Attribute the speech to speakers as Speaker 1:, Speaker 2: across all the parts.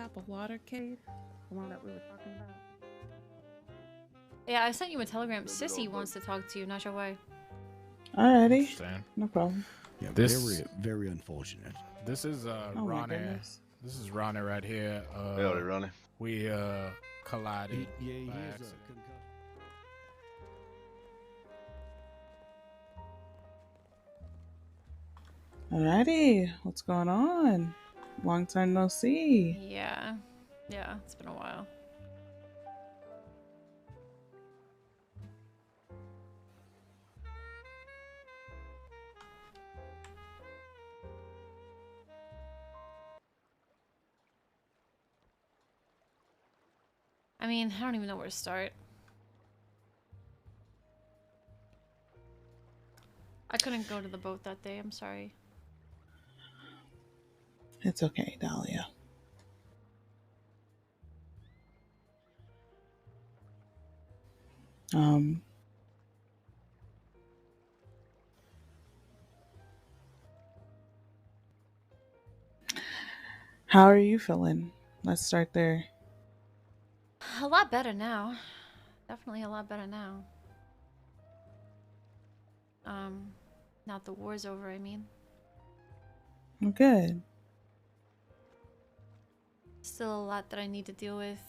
Speaker 1: tap of water, Cade? The one that we were talking about?
Speaker 2: Yeah, I sent you a telegram. Sissy wants to talk to you, not sure why.
Speaker 3: Alrighty.
Speaker 4: Understand.
Speaker 3: No problem.
Speaker 5: Yeah,
Speaker 4: This-
Speaker 5: very unfortunate.
Speaker 4: This is
Speaker 3: Oh my
Speaker 4: Ronnie.
Speaker 3: goodness.
Speaker 4: This is Ronnie right here.
Speaker 6: Howdy, Ronnie.
Speaker 4: We collided
Speaker 5: Yeah,
Speaker 4: by
Speaker 5: he has a
Speaker 4: accident.
Speaker 5: concussion.
Speaker 3: Alrighty. What's going on? Long time no see.
Speaker 2: Yeah. Yeah, it's been a while. I mean, I don't even know where to start. I couldn't go to the boat that day, I'm sorry.
Speaker 3: It's okay, Dahlia. How are you feeling? Let's start there.
Speaker 2: A lot better now. Definitely a lot better now. Now the war's over, I mean.
Speaker 3: Good.
Speaker 2: Still a lot that I need to deal with.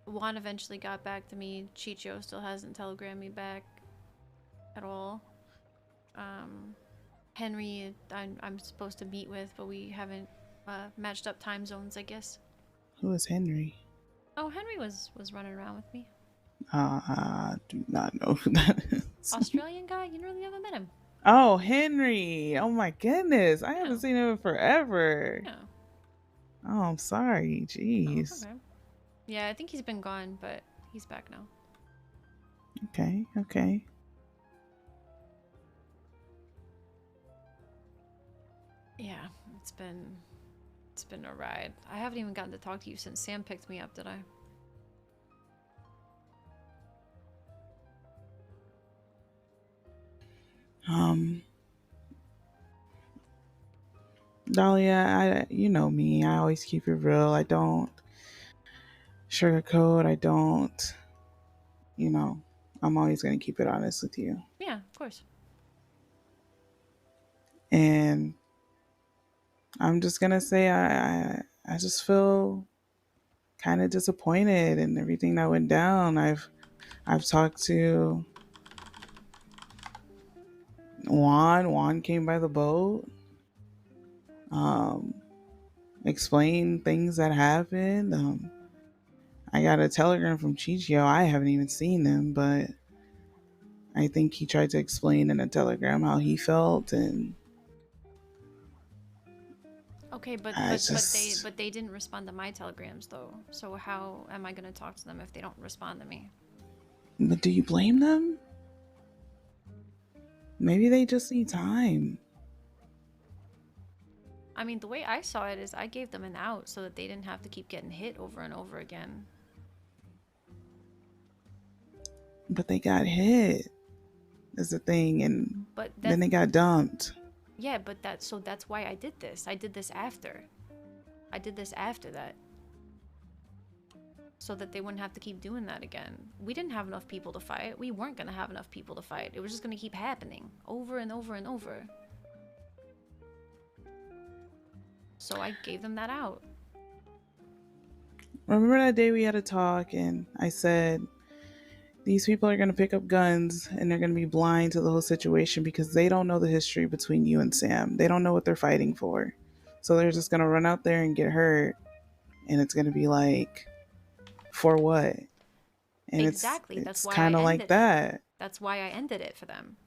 Speaker 2: Juan eventually got back to me. Chicho still hasn't telegrammed me back at all. Henry, I'm supposed to meet with, but we haven't matched up time zones, I guess.
Speaker 3: Who is Henry?
Speaker 2: Oh, Henry was running around with me.
Speaker 3: I do not know who that is.
Speaker 2: Australian guy? You really never met him.
Speaker 3: Oh, Henry. Oh my goodness. I
Speaker 2: Yeah.
Speaker 3: haven't seen him in forever.
Speaker 2: Yeah.
Speaker 3: Oh, I'm sorry.
Speaker 2: Oh,
Speaker 3: Jeez.
Speaker 2: okay. Yeah, I think he's been gone, but he's back now.
Speaker 3: Okay. Okay.
Speaker 2: Yeah, it's been a ride. I haven't even gotten to talk to you since Sam picked me up, did I?
Speaker 3: Dahlia, you know me. I always keep it real. I don't sugarcoat. I don't, I'm always going to keep it honest with you.
Speaker 2: Yeah, of course.
Speaker 3: And I'm just going to say I just feel kind of disappointed in everything that went down. I've talked to Juan. Juan came by the boat. Explained things that happened. I got a telegram from Chichio. I haven't even seen him, but I think he tried to explain in a telegram how he felt, and
Speaker 2: Okay, but they didn't respond to my telegrams though. So how am I gonna talk to them if they don't respond to me?
Speaker 3: But do you blame them? Maybe they just need time.
Speaker 2: I mean, the way I saw it is I gave them an out so that they didn't have to keep getting hit over and over again.
Speaker 3: But they got hit, is the thing, and then they got dumped.
Speaker 2: Yeah, but that's why I did this. I did this after. I did this after that. So that they wouldn't have to keep doing that again. We didn't have enough people to fight. We weren't gonna have enough people to fight. It was just gonna keep happening over and over and over. So I gave them that out.
Speaker 3: Remember that day we had a talk and I said, these people are going to pick up guns and they're going to be blind to the whole situation because they don't know the history between you and Sam. They don't know what they're fighting for. So they're just going to run out there and get hurt. And it's going to be like, for what? And
Speaker 2: exactly.
Speaker 3: it's
Speaker 2: That's why
Speaker 3: kind of like that.
Speaker 2: That's why I ended it for them.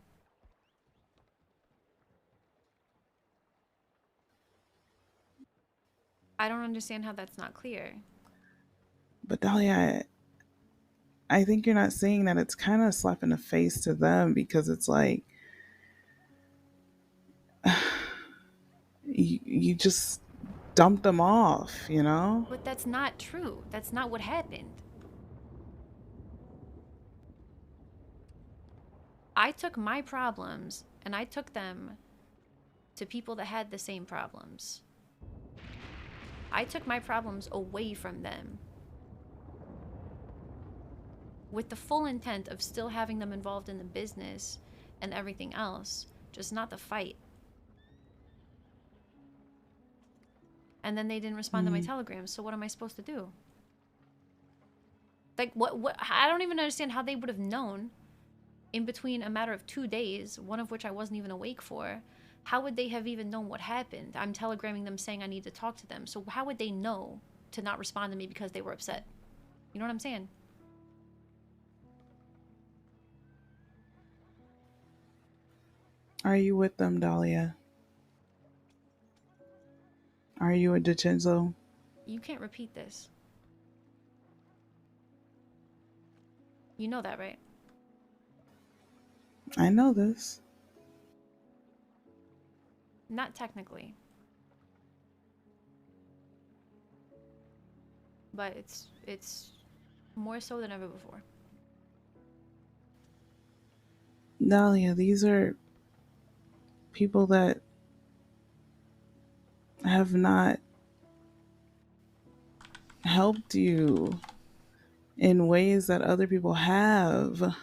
Speaker 2: I don't understand how that's not clear.
Speaker 3: But Dahlia, I think you're not seeing that it's kind of a slap in the face to them because it's like you just dumped them off, you know?
Speaker 2: But that's not true. That's not what happened. I took my problems and I took them to people that had the same problems. I took my problems away from them with the full intent of still having them involved in the business and everything else, just not the fight. And then they didn't respond to my telegrams, so what am I supposed to do? Like, what? I don't even understand how they would have known in between a matter of 2 days, one of which I wasn't even awake for. How would they have even known what happened? I'm telegramming them saying I need to talk to them. So how would they know to not respond to me because they were upset? You know what I'm saying?
Speaker 3: Are you with them, Dahlia? Are you a DiCenzo?
Speaker 2: You can't repeat this. You know that, right?
Speaker 3: I know this.
Speaker 2: Not technically. But it's more so than ever before.
Speaker 3: Dahlia, these are people that have not helped you in ways that other people have.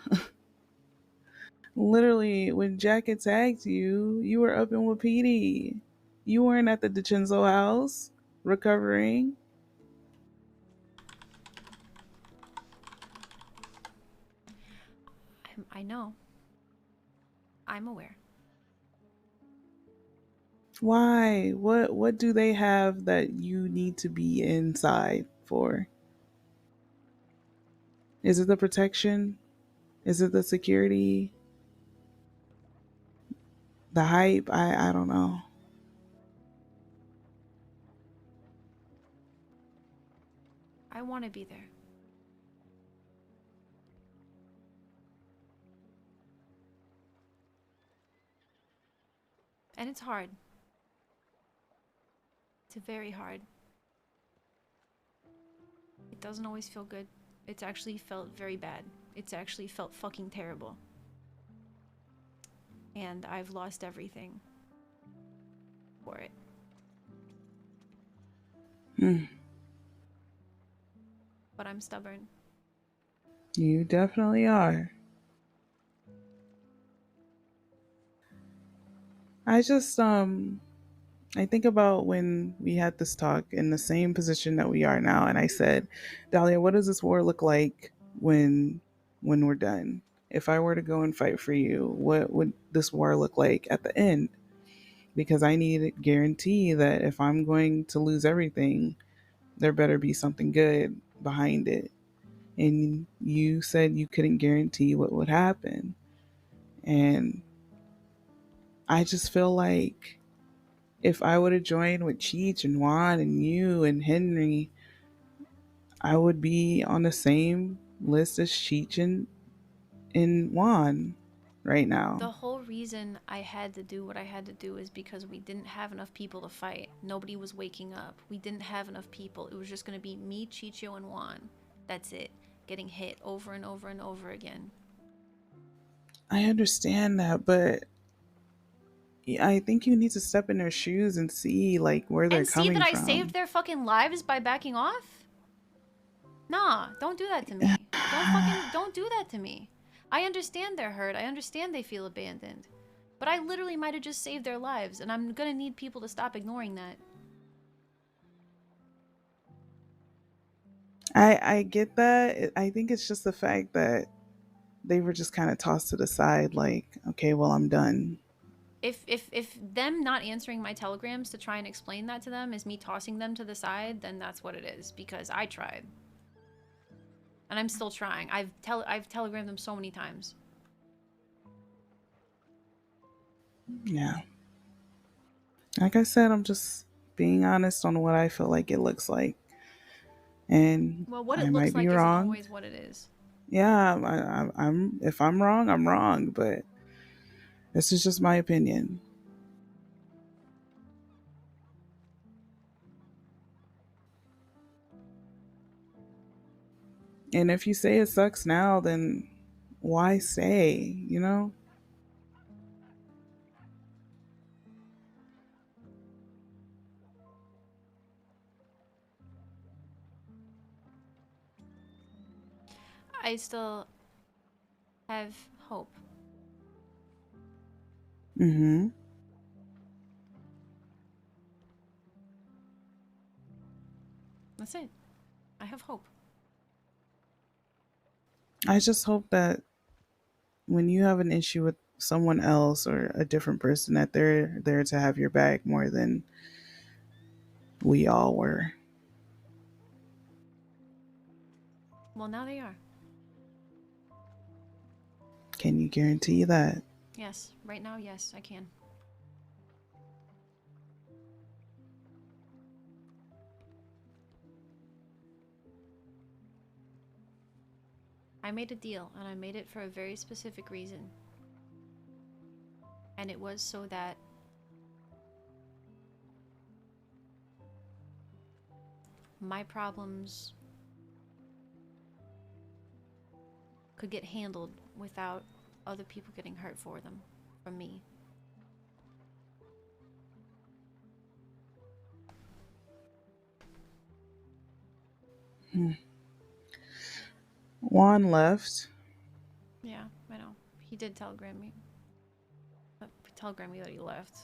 Speaker 3: Literally, when Jack attacked you, you were up in Wapiti. You weren't at the DiCenzo house recovering.
Speaker 2: I know. I'm aware.
Speaker 3: Why? What do they have that you need to be inside for? Is it the protection? Is it the security? The hype? I don't know.
Speaker 2: I want to be there. And it's hard. It's very hard. It doesn't always feel good. It's actually felt very bad. It's actually felt fucking terrible. And I've lost everything for it. But I'm stubborn.
Speaker 3: You definitely are. I just I think about when we had this talk in the same position that we are now, and I said, Dahlia, what does this war look like when we're done? If I were to go and fight for you, what would this war look like at the end? Because I need a guarantee that if I'm going to lose everything, there better be something good behind it. And you said you couldn't guarantee what would happen. And I just feel like if I would have joined with Cheech and Juan and you and Henry, I would be on the same list as Cheech and Juan right
Speaker 2: The
Speaker 3: now.
Speaker 2: whole reason I had to do what I had to do is because we didn't have enough people to fight. Nobody was waking up. We didn't have enough people. It was just going to be me, Chicho, and Juan. That's it. Getting hit over and over and over again.
Speaker 3: I understand that, but I think you need to step in their shoes and see like where they're
Speaker 2: And see that
Speaker 3: coming
Speaker 2: I
Speaker 3: from.
Speaker 2: saved their fucking lives by backing off? Nah, don't do that to me. Don't do that to me. I understand they're hurt. I understand they feel abandoned. But I literally might have just saved their lives, and I'm gonna need people to stop ignoring that.
Speaker 3: I get that. I think it's just the fact that they were just kind of tossed to the side like, okay, well, I'm done.
Speaker 2: If them not answering my telegrams to try and explain that to them is me tossing them to the side, then that's what it is, because I tried. And I'm still trying. I've telegrammed them so many times.
Speaker 3: Yeah. Like I said, I'm just being honest on what I feel like it looks like. And
Speaker 2: Well, what
Speaker 3: I
Speaker 2: it
Speaker 3: might
Speaker 2: looks
Speaker 3: be
Speaker 2: like isn't
Speaker 3: wrong.
Speaker 2: always what it is.
Speaker 3: Yeah, I'm if I'm wrong, I'm wrong, but this is just my opinion. And if you say it sucks now, then why stay, you know?
Speaker 2: I still have hope.
Speaker 3: Mm-hmm.
Speaker 2: That's it. I have hope.
Speaker 3: I just hope that when you have an issue with someone else or a different person, that they're there to have your back more than we all were.
Speaker 2: Well, now they are.
Speaker 3: Can you guarantee that?
Speaker 2: Yes. Right now, yes, I can. I made a deal, and I made it for a very specific reason. And it was so that my problems could get handled without other people getting hurt for them from me.
Speaker 3: Juan left.
Speaker 2: Yeah, I know. He did telegram me. Telegram me that he left.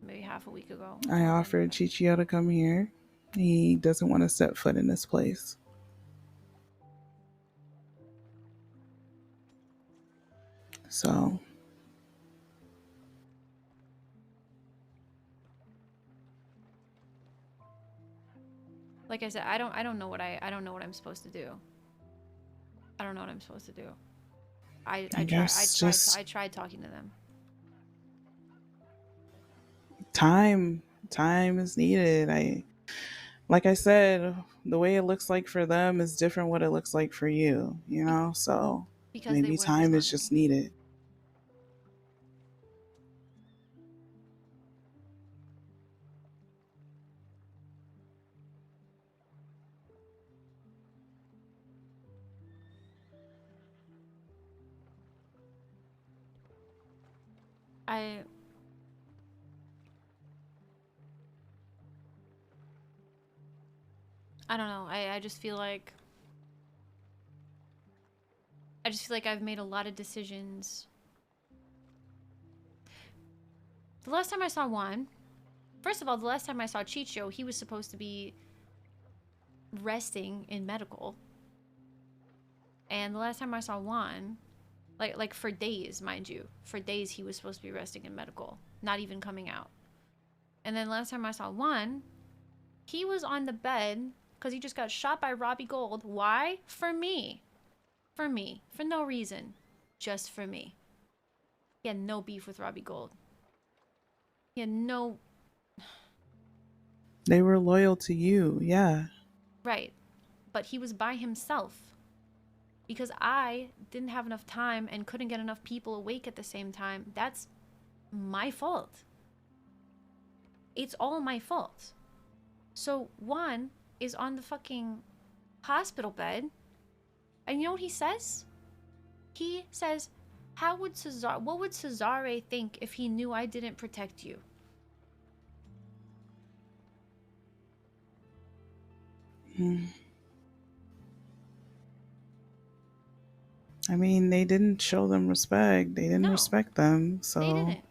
Speaker 2: Maybe half a week ago.
Speaker 3: I offered Chichio to come here. He doesn't want to set foot in this place. So
Speaker 2: like I said, I don't know what I'm supposed to do. I don't know what I'm supposed to do. I tried talking to them.
Speaker 3: Time is needed. Like I said, the way it looks like for them is different what it looks like for you, you know? So
Speaker 2: Because
Speaker 3: maybe time is just needed.
Speaker 2: I don't know. I just feel like I've made a lot of decisions. The last time I saw Juan, first of all, the last time I saw Chicho, he was supposed to be resting in medical. And the last time I saw Juan, like for days, mind you, for days he was supposed to be resting in medical, not even coming out. And then last time I saw Juan, he was on the bed because he just got shot by Robbie Gold. Why? For me. For me. For no reason. Just for me. He had no beef with Robbie Gold. He had no...
Speaker 3: They were loyal to you, yeah.
Speaker 2: Right. But he was by himself. Because I didn't have enough time and couldn't get enough people awake at the same time. That's my fault. It's all my fault. So Juan is on the fucking hospital bed. And you know what he says? He says, what would Cesare think if he knew I didn't protect you?
Speaker 3: I mean, they didn't show them respect. They didn't respect them, so...
Speaker 2: They didn't.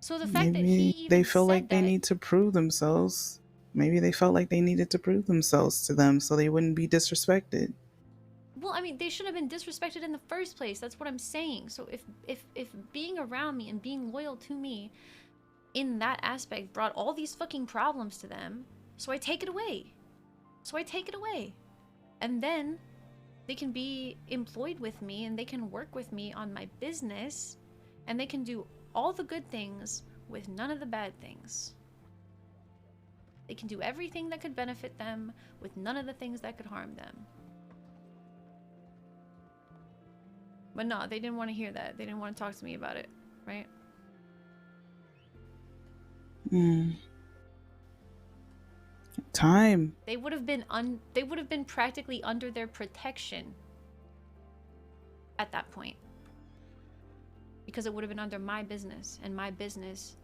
Speaker 2: So the fact that he
Speaker 3: maybe they feel like they
Speaker 2: that,
Speaker 3: need to prove themselves. Maybe they felt like they needed to prove themselves to them so they wouldn't be disrespected.
Speaker 2: well, I mean, they should have been disrespected in the first place. That's what I'm saying. So if being around me and being loyal to me in that aspect brought all these fucking problems to them, so I take it away. And then they can be employed with me and they can work with me on my business and they can do all the good things with none of the bad things. They can do everything that could benefit them with none of the things that could harm them. But no, they didn't want to hear that. They didn't want to talk to me about it, right?
Speaker 3: Time.
Speaker 2: They would have been practically under their protection at that point. Because it would have been under my business, and my business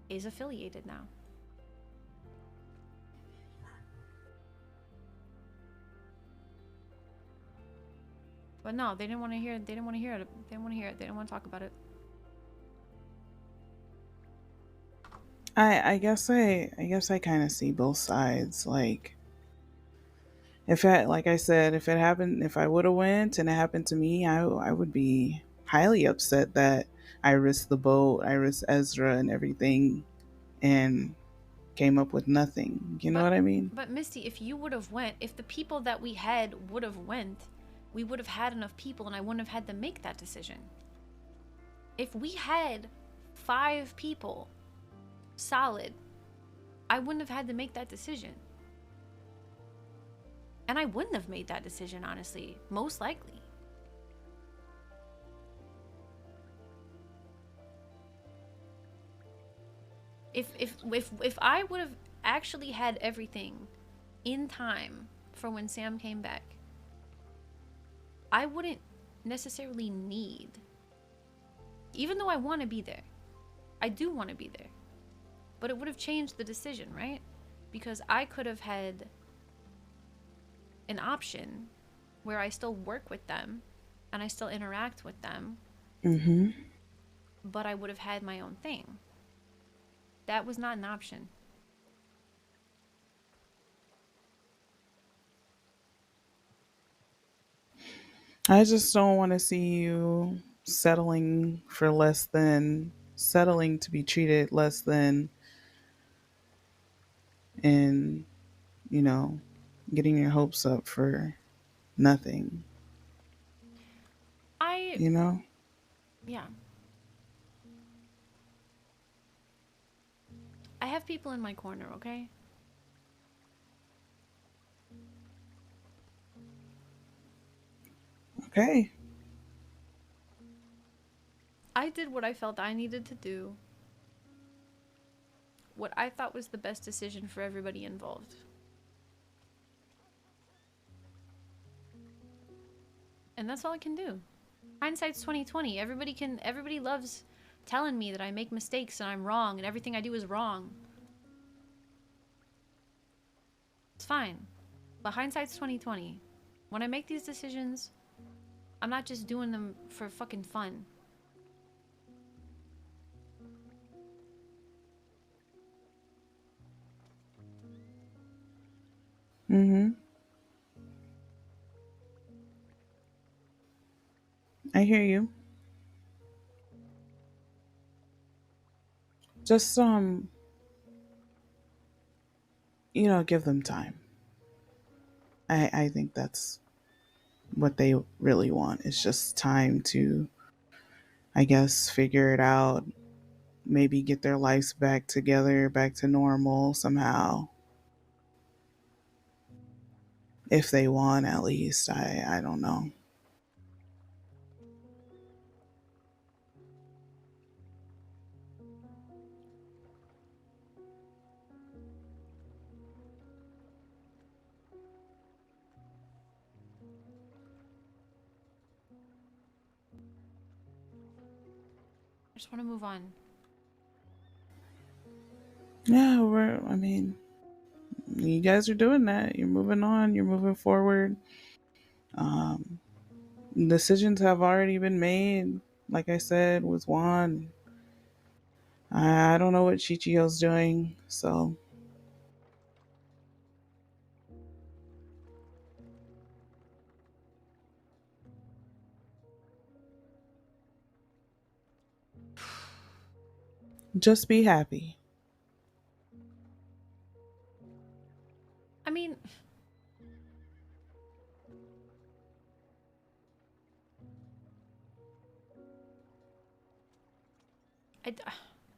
Speaker 2: is affiliated now. But no, they didn't want to hear it. They didn't want to hear it. They didn't want to hear it. They didn't want to talk about it.
Speaker 3: I guess I kind of see both sides. Like, like I said, if I would have went and it happened to me, I would be highly upset that I risked the boat, I risked Ezra and everything, and came up with nothing. You know what I mean?
Speaker 2: But Misty, if you would have went, if the people that we had would have went, we would have had enough people, and I wouldn't have had to make that decision. If we had 5 people solid, I wouldn't have had to make that decision. And I wouldn't have made that decision, honestly, most likely. If I would have actually had everything in time for when Sam came back, I wouldn't necessarily need, even though I want to be there, I do want to be there, but it would have changed the decision, right? Because I could have had an option where I still work with them and I still interact with them, but I would have had my own thing. That was not an option.
Speaker 3: I just don't want to see you settling to be treated less than, and, you know, getting your hopes up for nothing. You know?
Speaker 2: Yeah. I have people in my corner, okay?
Speaker 3: Okay.
Speaker 2: I did what I felt I needed to do. What I thought was the best decision for everybody involved. And that's all I can do. Hindsight's 2020. Everybody loves telling me that I make mistakes and I'm wrong and everything I do is wrong. It's fine. But hindsight's 2020. When I make these decisions, I'm not just doing them for fucking fun.
Speaker 3: I hear you. Just give them time. I think that's what they really want. It's just time to, I guess, figure it out, maybe get their lives back together, back to normal somehow. If they want, at least. I don't know.
Speaker 2: I just want to move on.
Speaker 3: Yeah, you guys are doing that. You're moving on, you're moving forward. Um, Decisions have already been made, like I said, with Juan. I don't know what Chichio's doing, so. Just be happy.
Speaker 2: I mean,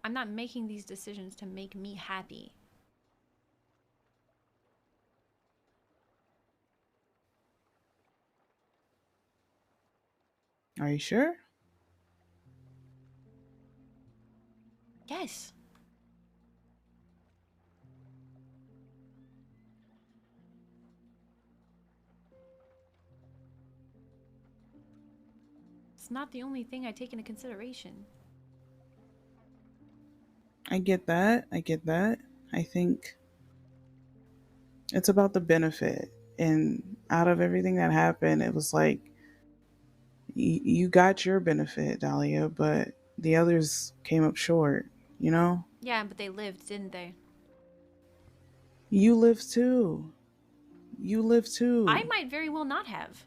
Speaker 2: I'm not making these decisions to make me happy.
Speaker 3: Are you sure?
Speaker 2: Yes. It's not the only thing I take into consideration.
Speaker 3: I get that. I think it's about the benefit. And out of everything that happened, it was like You got your benefit, Dahlia, but the others came up short, you know?
Speaker 2: Yeah, but they lived, didn't they?
Speaker 3: You live too. You live too.
Speaker 2: I might very well not have.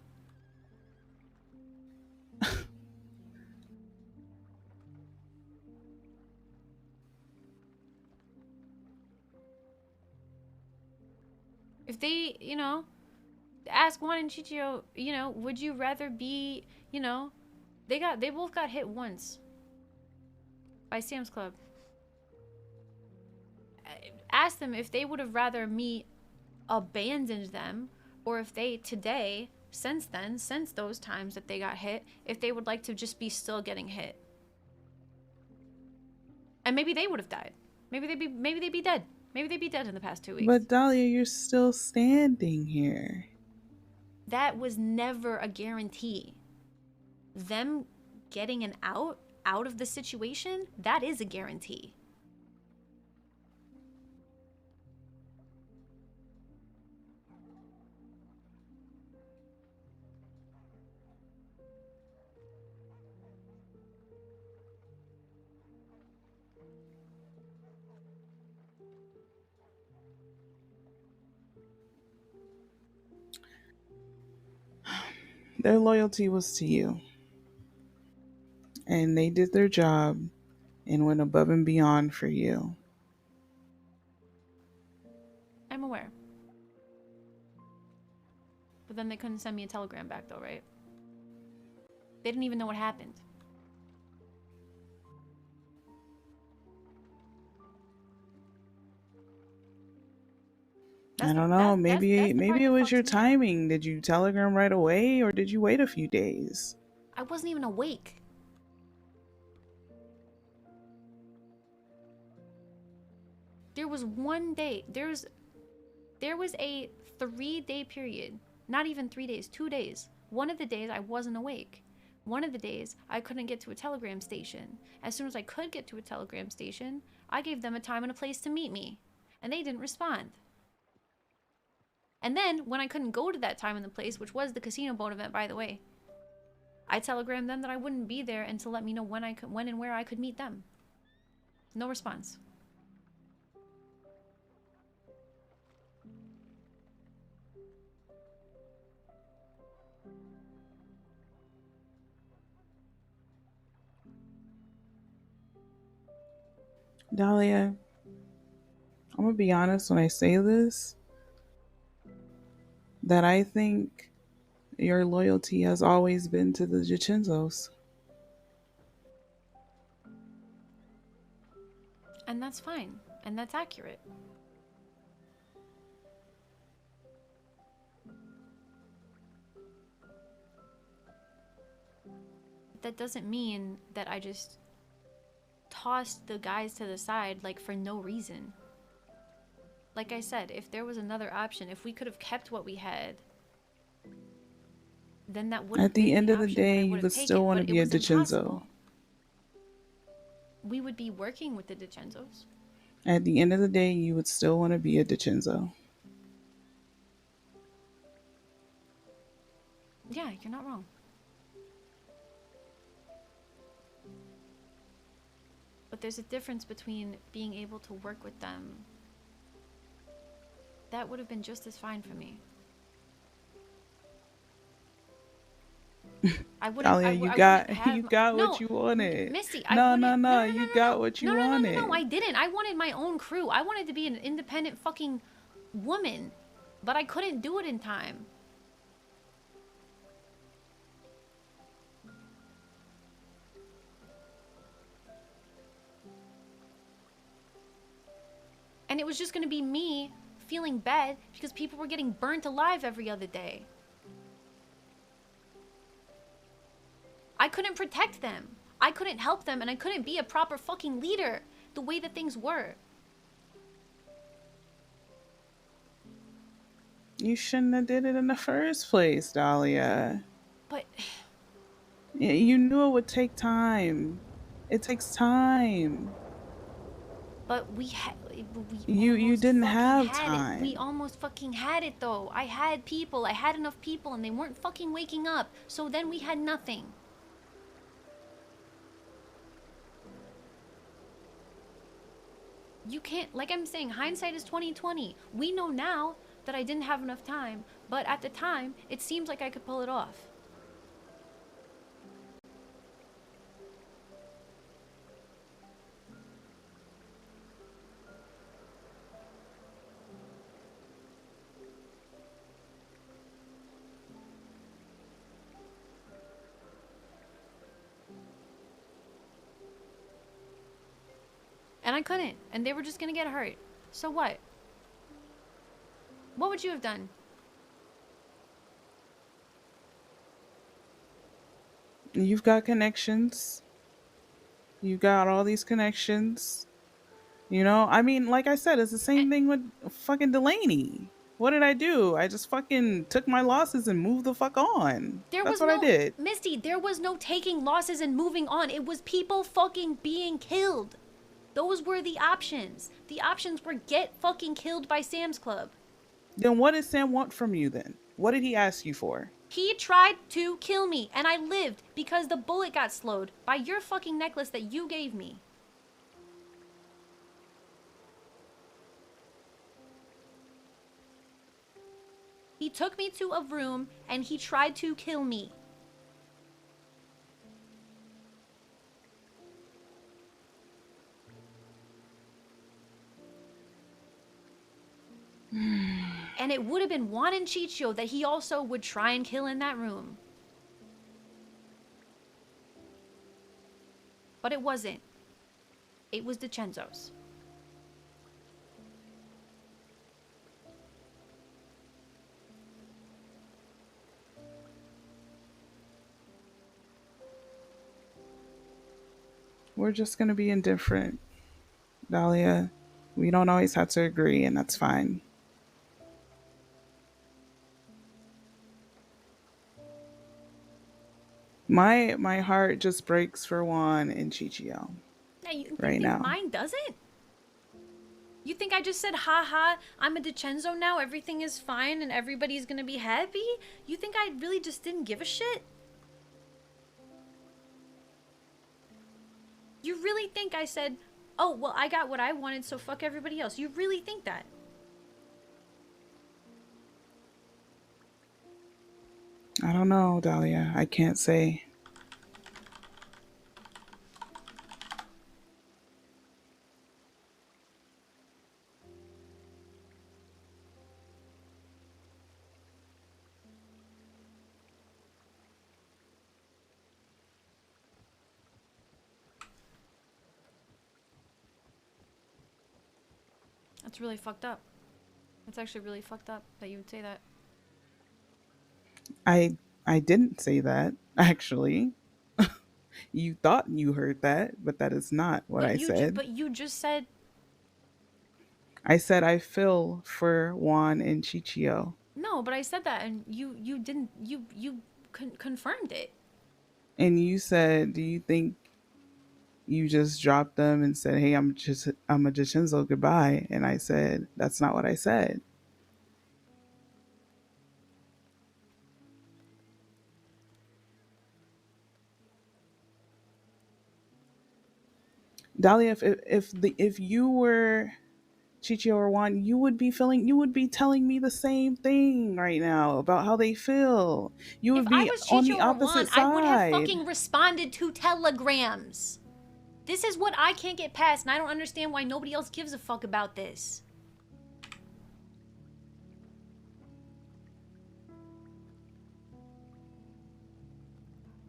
Speaker 2: If they, ask Juan and Chichio, would you rather be, they both got hit once by Sam's Club. Ask them if they would have rather me abandoned them, or if they today, since those times that they got hit, if they would like to just be still getting hit. And maybe they would have died. Maybe they'd be dead. Maybe they'd be dead in the past 2 weeks.
Speaker 3: But Dahlia, you're still standing here.
Speaker 2: That was never a guarantee. Them getting an out of the situation, that is a guarantee.
Speaker 3: Their loyalty was to you. And they did their job and went above and beyond for you.
Speaker 2: I'm aware. But then they couldn't send me a telegram back though, right? They didn't even know what happened.
Speaker 3: I don't know. Maybe it was your timing. Did you telegram right away, or did you wait a few days?
Speaker 2: I wasn't even awake. There was one day. There was a 3-day period. Not even 3 days. 2 days. One of the days I wasn't awake. One of the days I couldn't get to a telegram station. As soon as I could get to a telegram station, I gave them a time and a place to meet me, and they didn't respond. And then, when I couldn't go to that time and the place, which was the casino boat event, by the way, I telegrammed them that I wouldn't be there and to let me know when and where I could meet them. No response.
Speaker 3: Dahlia, I'm gonna be honest when I say this, that I think your loyalty has always been to the Gichenzos.
Speaker 2: And that's fine. And that's accurate. That doesn't mean that I just tossed the guys to the side, like, for no reason. Like I said, if there was another option, if we could have kept what we had, then that would have been
Speaker 3: At the end of the
Speaker 2: option
Speaker 3: day,
Speaker 2: that I
Speaker 3: you
Speaker 2: would
Speaker 3: would
Speaker 2: have
Speaker 3: still
Speaker 2: taken,
Speaker 3: want to
Speaker 2: but
Speaker 3: be
Speaker 2: it
Speaker 3: a
Speaker 2: was
Speaker 3: DiCenzo.
Speaker 2: impossible. We would be working with the DiCenzos.
Speaker 3: At the end of the day, you would still want to be a DiCenzo.
Speaker 2: Yeah, you're not wrong. But there's a difference between being able to work with them. That would have been just as fine for me.
Speaker 3: Dahlia, you got what you wanted.
Speaker 2: Misty,
Speaker 3: No, you got what you wanted.
Speaker 2: No, I didn't. I wanted my own crew. I wanted to be an independent fucking woman, but I couldn't do it in time. And it was just going to be me feeling bad because people were getting burnt alive every other day. I couldn't protect them. I couldn't help them, and I couldn't be a proper fucking leader the way that things were.
Speaker 3: You shouldn't have did it in the first place, Dahlia.
Speaker 2: But
Speaker 3: you knew it would take time. It takes time.
Speaker 2: But
Speaker 3: you didn't have time.
Speaker 2: We almost fucking had it though. I had enough people, and they weren't fucking waking up. So then we had nothing. You can't, like I'm saying, hindsight is 20/20. We know now that I didn't have enough time, but at the time, it seems like I could pull it off. And I couldn't, and they were just gonna get hurt. So what? What would you have done?
Speaker 3: You've got connections. You got all these connections. You know, I mean, like I said, it's the same thing with fucking Delaney. What did I do? I just fucking took my losses and moved the fuck on.
Speaker 2: There
Speaker 3: That's
Speaker 2: was
Speaker 3: what I
Speaker 2: no,
Speaker 3: did.
Speaker 2: Misty, there was no taking losses and moving on. It was people fucking being killed. Those were the options. The options were get fucking killed by Sam's Club.
Speaker 3: Then what did Sam want from you then? What did he ask you for?
Speaker 2: He tried to kill me, and I lived because the bullet got slowed by your fucking necklace that you gave me. He took me to a room, and he tried to kill me. And it would have been Juan and Chicho that he also would try and kill in that room. But it wasn't. It was DiCenzo's.
Speaker 3: We're just gonna be indifferent, Dahlia. We don't always have to agree, and that's fine. My heart just breaks for Juan and Chichio
Speaker 2: Now, you
Speaker 3: right
Speaker 2: think
Speaker 3: now.
Speaker 2: mine doesn't? You think I just said, ha ha, I'm a DiCenzo now, everything is fine, and everybody's gonna be happy? You think I really just didn't give a shit? You really think I said, oh, well, I got what I wanted, so fuck everybody else? You really think that?
Speaker 3: I don't know, Dahlia. I can't say.
Speaker 2: That's really fucked up. That's actually really fucked up that you would say that.
Speaker 3: I didn't say that, actually. You thought you heard that, but that is not what I said.
Speaker 2: But you just said...
Speaker 3: I said I feel for Juan and Chichio.
Speaker 2: No, but I said that, and you didn't... You confirmed it.
Speaker 3: And you said, do you think you just dropped them and said, hey, I'm a DiCenzo, goodbye? And I said, that's not what I said. Dahlia, if you were Chichio or Juan, you would be telling me the same thing right now about how they feel. You would
Speaker 2: If
Speaker 3: be
Speaker 2: I was
Speaker 3: on
Speaker 2: Chicho
Speaker 3: the
Speaker 2: or
Speaker 3: opposite
Speaker 2: Juan,
Speaker 3: side.
Speaker 2: I would have fucking responded to telegrams. This is what I can't get past, and I don't understand why nobody else gives a fuck about this.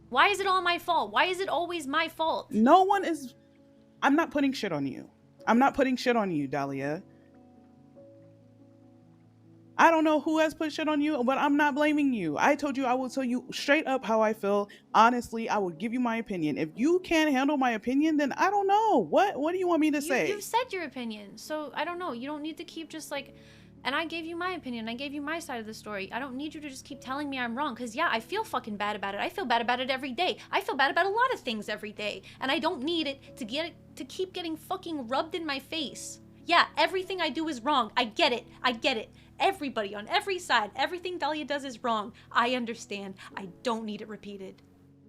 Speaker 2: Why is it all my fault? Why is it always my fault?
Speaker 3: No one is. I'm not putting shit on you. I'm not putting shit on you, Dahlia. I don't know who has put shit on you, but I'm not blaming you. I told you I will tell you straight up how I feel. Honestly, I will give you my opinion. If you can't handle my opinion, then I don't know. What do you want me to say?
Speaker 2: You've said your opinion, so I don't know. You don't need to keep just like... And I gave you my opinion. I gave you my side of the story. I don't need you to just keep telling me I'm wrong. Because, yeah, I feel fucking bad about it. I feel bad about it every day. I feel bad about a lot of things every day. And I don't need it to keep getting fucking rubbed in my face. Yeah, everything I do is wrong. I get it. I get it. Everybody on every side, everything Dahlia does is wrong. I understand. I don't need it repeated.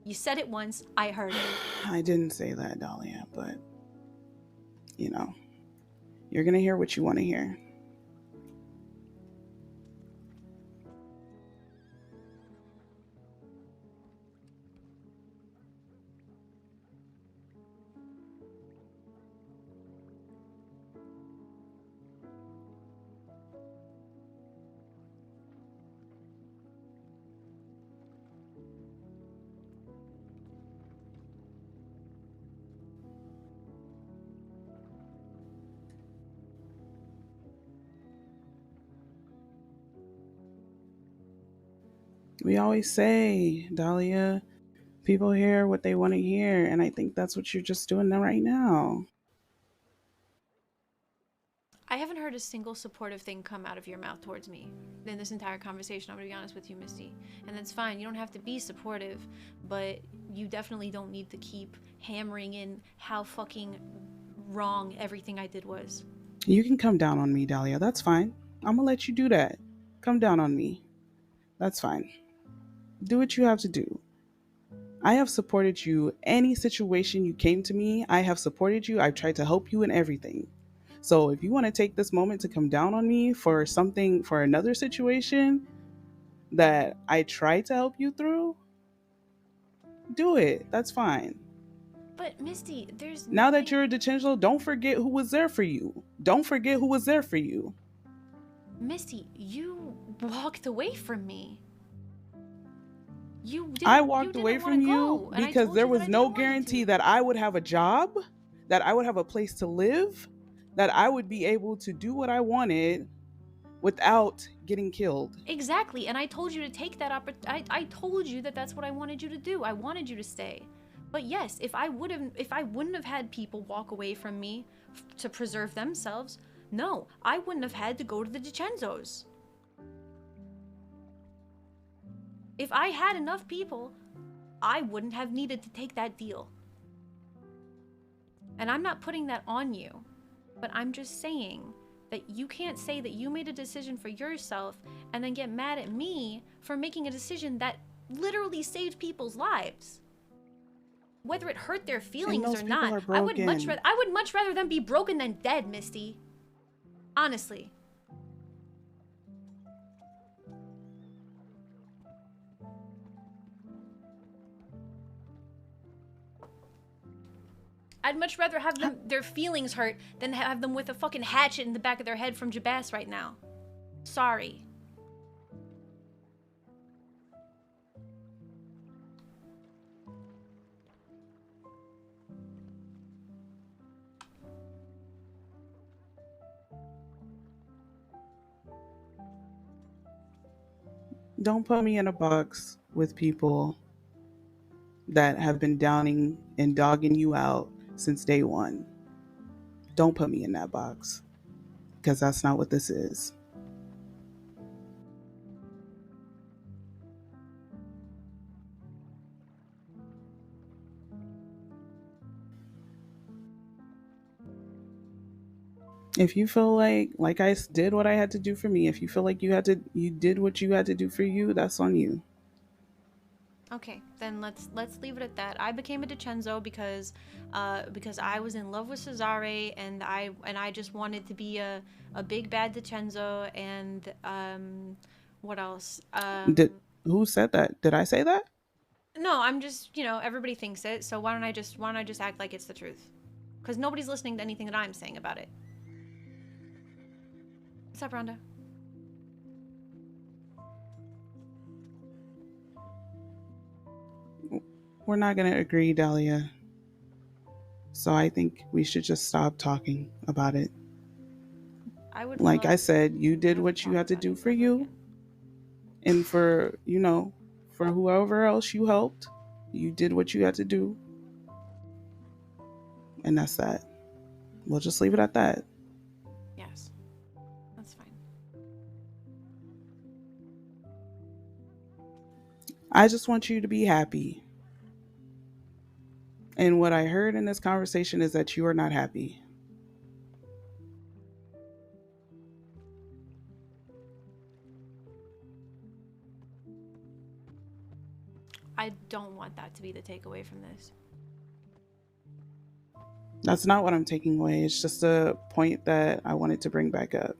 Speaker 2: You said it once. I heard it.
Speaker 3: I didn't say that, Dahlia, but, you know, You're going to hear what you want to hear. We always say, Dahlia, people hear what they want to hear, and I think that's what you're just doing right now.
Speaker 2: I haven't heard a single supportive thing come out of your mouth towards me in this entire conversation. I'm gonna be honest with you, Misty. And that's fine. You don't have to be supportive, but you definitely don't need to keep hammering in how fucking wrong everything I did was.
Speaker 3: You can come down on me, Dahlia. That's fine. I'm going to let you do that. Come down on me. That's fine. Do what you have to do. I have supported you. Any situation you came to me, I have supported you. I've tried to help you in everything. So if you want to take this moment to come down on me for something, for another situation that I tried to help you through, do it. That's fine.
Speaker 2: But Misty, there's
Speaker 3: Now
Speaker 2: nothing...
Speaker 3: that you're a DiCenzo, don't forget who was there for you. Don't forget who was there for you.
Speaker 2: Misty, you walked away from me.
Speaker 3: I walked away from you because there was no guarantee that I would have a job, that I would have a place to live, that I would be able to do what I wanted without getting killed.
Speaker 2: Exactly, and I told you to take that opportunity. I told you that that's what I wanted you to do. I wanted you to stay. But yes, if I wouldn't have had people walk away from me to preserve themselves, no, I wouldn't have had to go to the DiCenzos. If I had enough people, I wouldn't have needed to take that deal. And I'm not putting that on you, but I'm just saying that you can't say that you made a decision for yourself and then get mad at me for making a decision that literally saved people's lives. Whether it hurt their feelings or not, I would much rather them be broken than dead, Misty. Honestly. I'd much rather have them their feelings hurt than have them with a fucking hatchet in the back of their head from Jabas right now. Sorry.
Speaker 3: Don't put me in a box with people that have been downing and dogging you out since day one. Don't put me in that box, because that's not what this is. If you feel like I did what I had to do for me, if you feel like you did what you had to do for you, that's on you.
Speaker 2: Okay, then let's leave it at that. I became a DiCenzo because I was in love with Cesare and I just wanted to be a big bad DiCenzo. And what else?
Speaker 3: Who said that? Did I say that?
Speaker 2: No, I'm just, everybody thinks it, so why don't I just act like it's the truth? Because nobody's listening to anything that I'm saying about it. What's up, Rhonda?
Speaker 3: We're not going to agree, Dahlia. So I think we should just stop talking about it. Like I said, you did what you had to do for you. And for whoever else you helped, you did what you had to do. And that's that. We'll just leave it at that.
Speaker 2: Yes. That's fine.
Speaker 3: I just want you to be happy. And what I heard in this conversation is that you are not happy.
Speaker 2: I don't want that to be the takeaway from this.
Speaker 3: That's not what I'm taking away. It's just a point that I wanted to bring back up.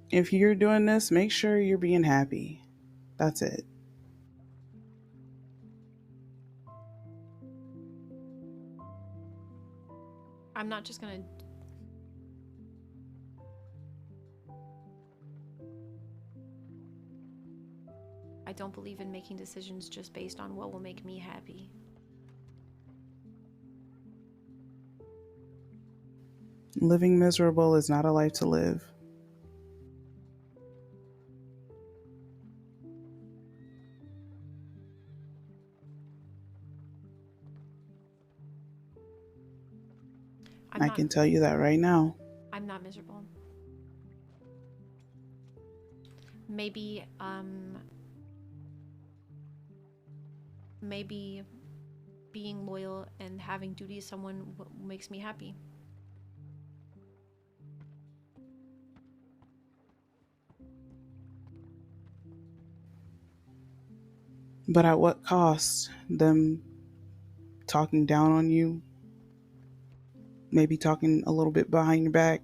Speaker 3: If you're doing this, make sure you're being happy. That's it.
Speaker 2: I'm not just gonna... I don't believe in making decisions just based on what will make me happy.
Speaker 3: Living miserable is not a life to live. I can tell you that right now.
Speaker 2: I'm not miserable. Maybe, maybe being loyal and having duty to someone makes me happy.
Speaker 3: But at what cost? Them talking down on you? Maybe talking a little bit behind your back?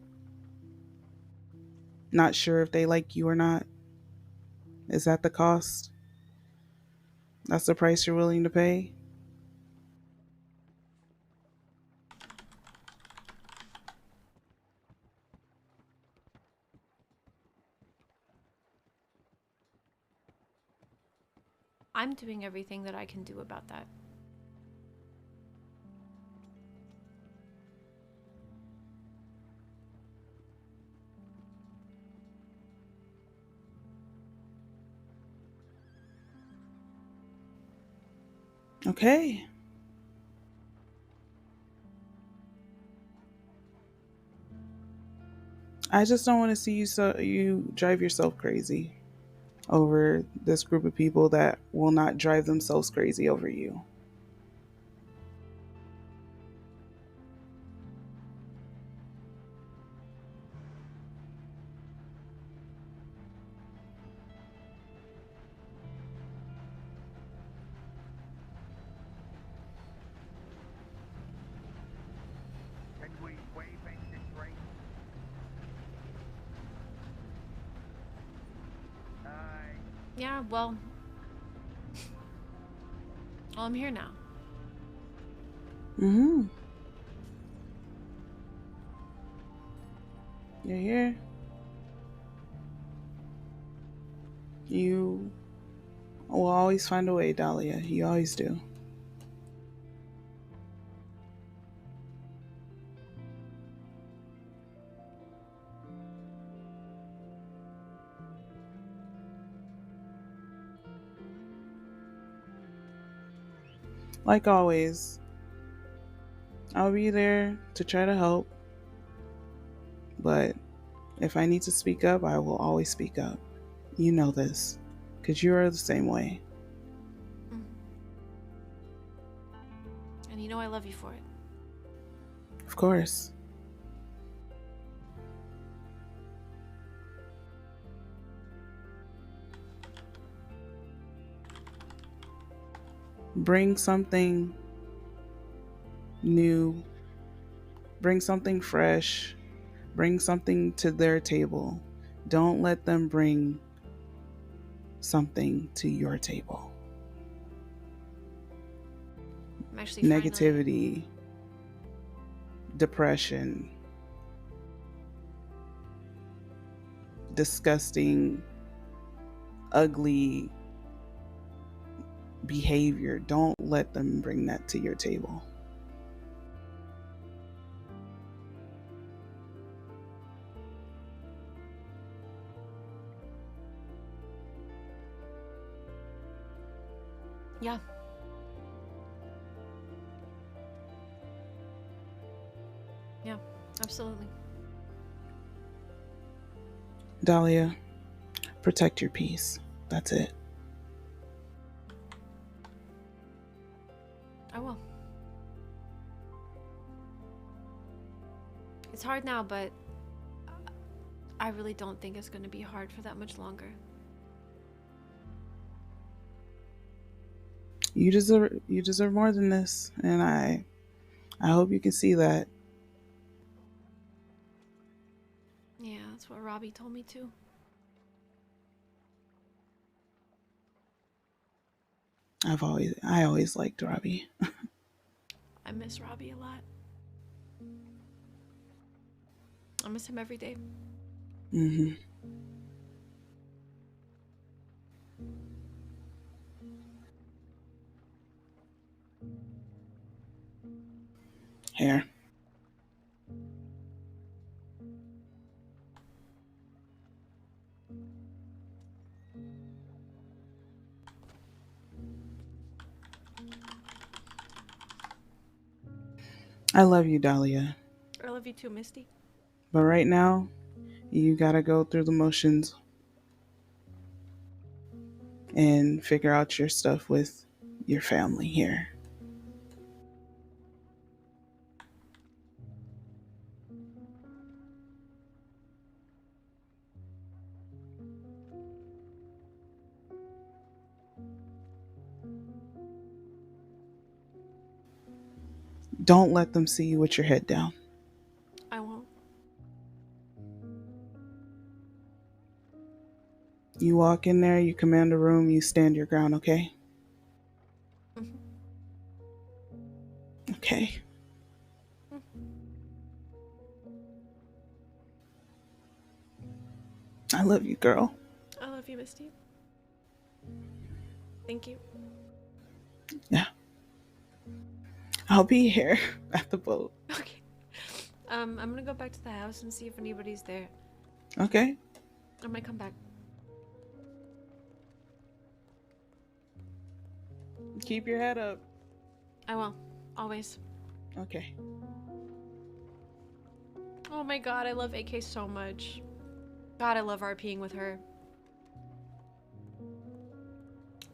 Speaker 3: Not sure if they like you or not? Is that the cost? That's the price you're willing to pay?
Speaker 2: I'm doing everything that I can do about that.
Speaker 3: Okay. I just don't want to see you drive yourself crazy over this group of people that will not drive themselves crazy over you.
Speaker 5: Can we wave exit right?
Speaker 2: Yeah, well... Well, I'm here now.
Speaker 3: Mm-hmm. You're here. You will always find a way, Dahlia. You always do. Like always, I'll be there to try to help. But if I need to speak up, I will always speak up. You know this, because you are the same way.
Speaker 2: And you know I love you for it.
Speaker 3: Of course. Bring something new, bring something fresh, bring something to their table. Don't let them bring something to your table.
Speaker 2: I'm actually
Speaker 3: Negativity, depression, disgusting, ugly behavior. Don't let them bring that to your table.
Speaker 2: Yeah. Yeah, absolutely.
Speaker 3: Dahlia, protect your peace. That's it.
Speaker 2: I will. It's hard now, but I really don't think it's going to be hard for that much longer.
Speaker 3: You deserve more than this, and I hope you can see that.
Speaker 2: Yeah, that's what Robbie told me too.
Speaker 3: I always liked Robbie.
Speaker 2: I miss Robbie a lot. I miss him every day.
Speaker 3: Mm-hmm. Here. I love you, Dahlia.
Speaker 2: I love you too, Misty.
Speaker 3: But right now, you gotta go through the motions and figure out your stuff with your family here. Don't let them see you with your head down.
Speaker 2: I won't.
Speaker 3: You walk in there, you command a room, you stand your ground, okay?
Speaker 2: Mhm.
Speaker 3: Okay. I love you, girl.
Speaker 2: I love you, Misty. Thank you.
Speaker 3: Yeah. I'll be here at the boat.
Speaker 2: Okay. I'm gonna go back to the house and see if anybody's there.
Speaker 3: Okay?
Speaker 2: I might come back.
Speaker 3: Keep your head up.
Speaker 2: I will. Always.
Speaker 3: Okay.
Speaker 2: Oh my god, I love AK so much. God, I love RPing with her.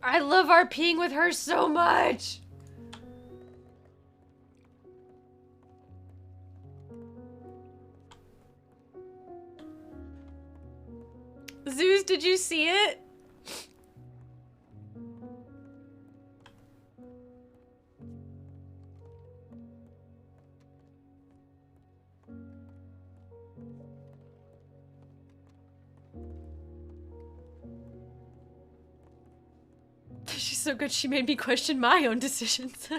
Speaker 2: I love RPing with her so much! Zeus, did you see it? She's so good she made me question my own decisions.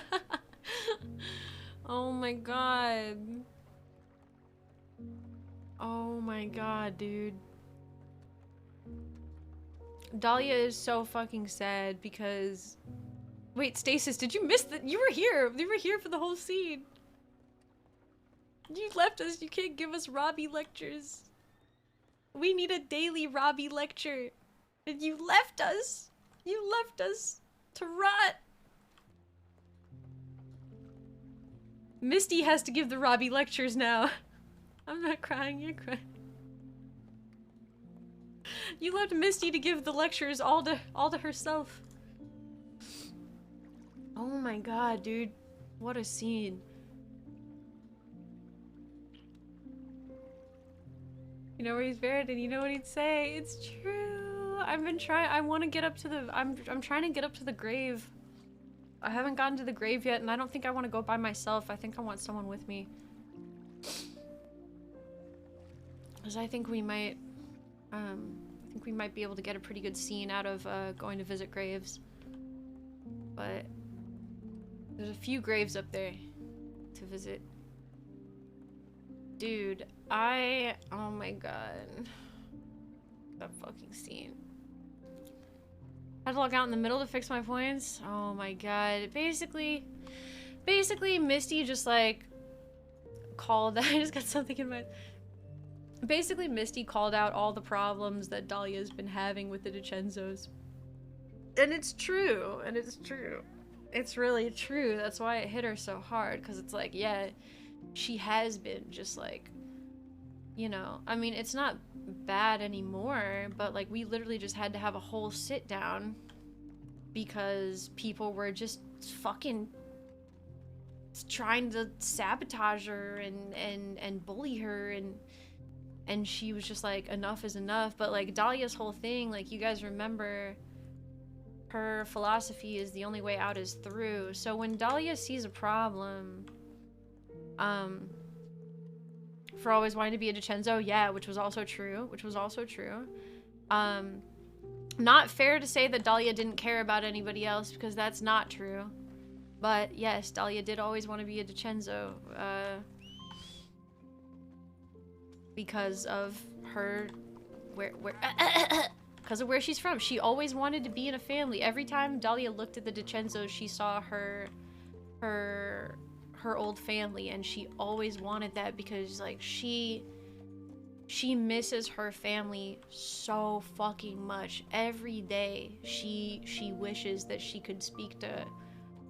Speaker 2: Oh my god. Oh my god, dude. Dahlia is so fucking sad because... Wait, Stasis, did you miss that? You were here! You were here for the whole scene! You left us, you can't give us Robbie lectures. We need a daily Robbie lecture. And you left us! You left us to rot! Misty has to give the Robbie lectures now. I'm not crying, you're crying. You left Misty to give the lectures all to herself. Oh my god, dude. What a scene. You know where he's buried and you know what he'd say? It's true. I've been trying. I want to get up to the I'm trying to get up to the grave. I haven't gotten to the grave yet and I don't think I want to go by myself. I think I want someone with me. Cuz I think we might be able to get a pretty good scene out of going to visit graves. But there's a few graves up there to visit. Dude, oh my god. That fucking scene. I had to log out in the middle to fix my points. Oh my god. Basically, Misty just like called, I just got something in my... Basically, Misty called out all the problems that Dahlia's been having with the DiCenzos. And it's true, It's really true. That's why it hit her so hard, because it's like, yeah, she has been just like, you know, I mean, it's not bad anymore, but like we literally just had to have a whole sit down because people were just fucking trying to sabotage her and bully her, and she was just like, enough is enough. But like Dahlia's whole thing, like you guys remember her philosophy is the only way out is through. So when Dahlia sees a problem, for always wanting to be a DiCenzo, yeah, which was also true. Not fair to say that Dahlia didn't care about anybody else, because that's not true. But yes, Dahlia did always want to be a DiCenzo, because of her, because of where she's from. She always wanted to be in a family. Every time Dahlia looked at the DiCenzos, she saw her old family, and she always wanted that, because like she misses her family so fucking much. Every day she wishes that she could speak to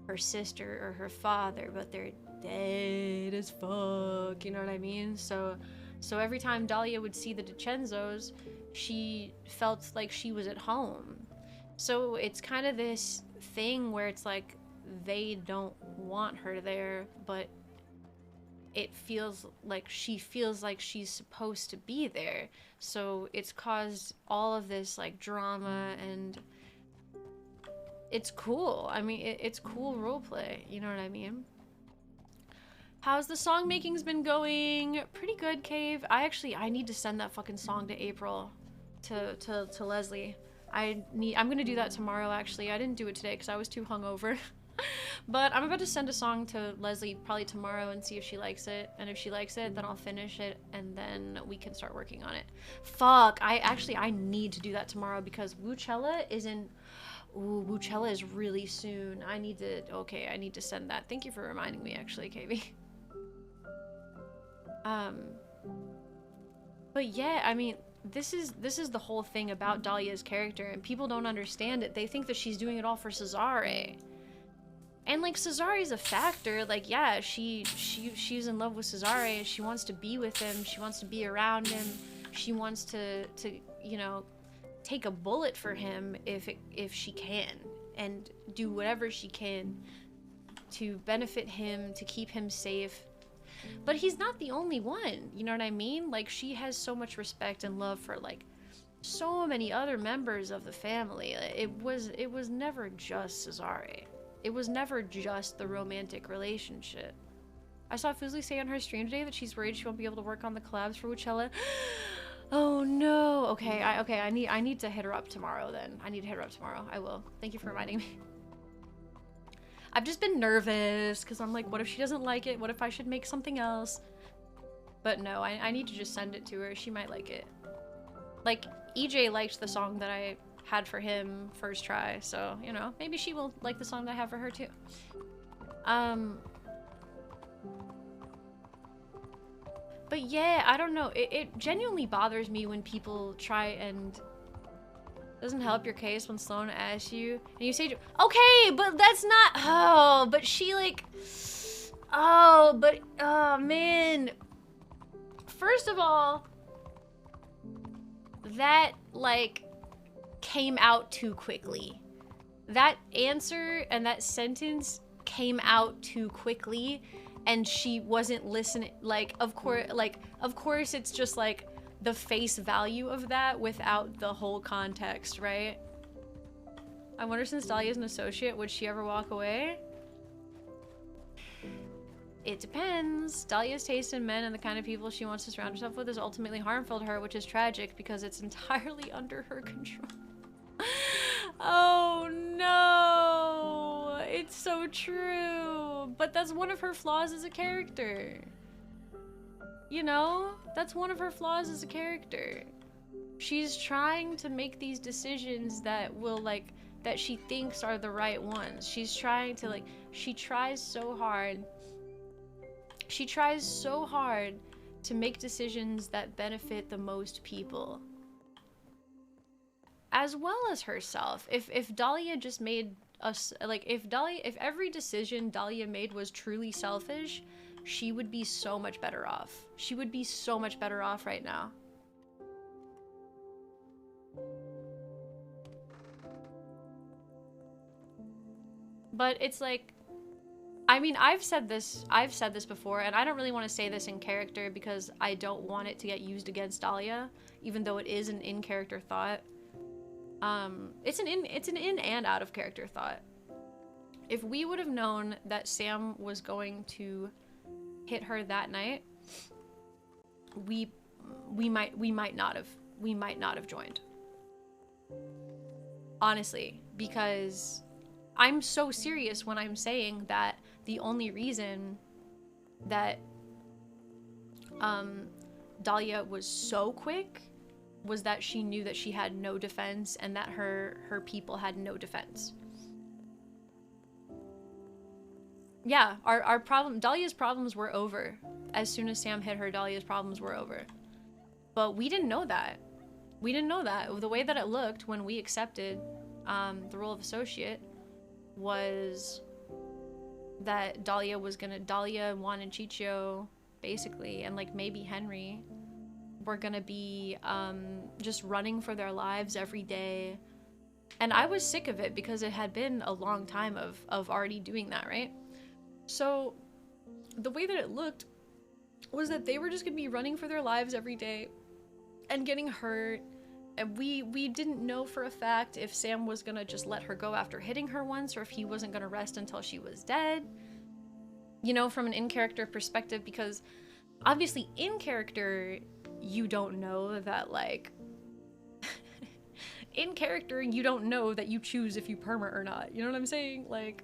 Speaker 2: her sister or her father, but they're dead as fuck, you know what I mean? So every time Dahlia would see the DiCenzos, she felt like she was at home. So it's kind of this thing where it's like they don't want her there, but it feels like she's supposed to be there. So it's caused all of this like drama, and it's cool. I mean, it's cool roleplay, you know what I mean? How's the song making's been going? Pretty good, Cave. I need to send that fucking song to April, to Leslie. I'm gonna do that tomorrow, actually. I didn't do it today because I was too hungover. But I'm about to send a song to Leslie probably tomorrow and see if she likes it. And if she likes it, then I'll finish it, and then we can start working on it. Fuck, I need to do that tomorrow, because Woochella is in... Ooh, Woochella is really soon. I need to send that. Thank you for reminding me, actually, KB. But yeah, I mean, this is the whole thing about Dahlia's character, and people don't understand it. They think that she's doing it all for Cesare. And like, Cesare's a factor. Like, yeah, she's in love with Cesare. She wants to be with him. She wants to be around him. She wants to you know, take a bullet for him if she can, and do whatever she can to benefit him, to keep him safe. But he's not the only one, you know what I mean? Like, she has so much respect and love for like so many other members of the family. It was never just Cesare. It was never just the romantic relationship. I saw Fuzly say on her stream today that she's worried she won't be able to work on the collabs for Woochella. Oh no. Okay, I need to hit her up tomorrow then. I need to hit her up tomorrow. I will. Thank you for reminding me. I've just been nervous because I'm like, what if she doesn't like it? What if I should make something else? But no, I need to just send it to her. She might like it. Like, EJ liked the song that I had for him first try, so, you know, maybe she will like the song that I have for her too. But yeah, I don't know. It genuinely bothers me when people try and... Doesn't help your case when Sloan asks you, and you say, okay, but that's not... Oh, but she like... Oh, but... Oh, man. First of all, that, like, came out too quickly. That answer and that sentence came out too quickly, and she wasn't listening. Like, of course it's just like the face value of that without the whole context, right? I wonder, since Dahlia's an associate, would she ever walk away? It depends. Dahlia's taste in men and the kind of people she wants to surround herself with is ultimately harmful to her, which is tragic because it's entirely under her control. Oh no! It's so true! But that's one of her flaws as a character. You know? That's one of her flaws as a character. She's trying to make these decisions that will, like, that she thinks are the right ones. She's trying to, like, she tries so hard to make decisions that benefit the most people, as well as herself. If Dahlia just made us, like, if every decision Dahlia made was truly selfish, she would be so much better off. She would be so much better off right now. But it's like, I mean, I've said this before, and I don't really want to say this in character because I don't want it to get used against Dahlia, even though it is an in-character thought. It's an in and out of character thought. If we would have known that Sam was going to hit her that night, we might not have joined. Honestly, because I'm so serious when I'm saying that the only reason that Dahlia was so quick was that she knew that she had no defense and that her people had no defense. Yeah, our problem, Dahlia's problems were over. As soon as Sam hit her, Dahlia's problems were over. But we didn't know that. We didn't know that. The way that it looked when we accepted the role of associate was that Dahlia and Juan and Chicho, basically, and like maybe Henry, were gonna be just running for their lives every day. And I was sick of it because it had been a long time of already doing that, right? So the way that it looked was that they were just gonna be running for their lives every day and getting hurt. And we didn't know for a fact if Sam was gonna just let her go after hitting her once, or if he wasn't gonna rest until she was dead. You know, from an in-character perspective, because obviously in character, you don't know that, like, in character, you don't know that you choose if you perma or not. You know what I'm saying? Like,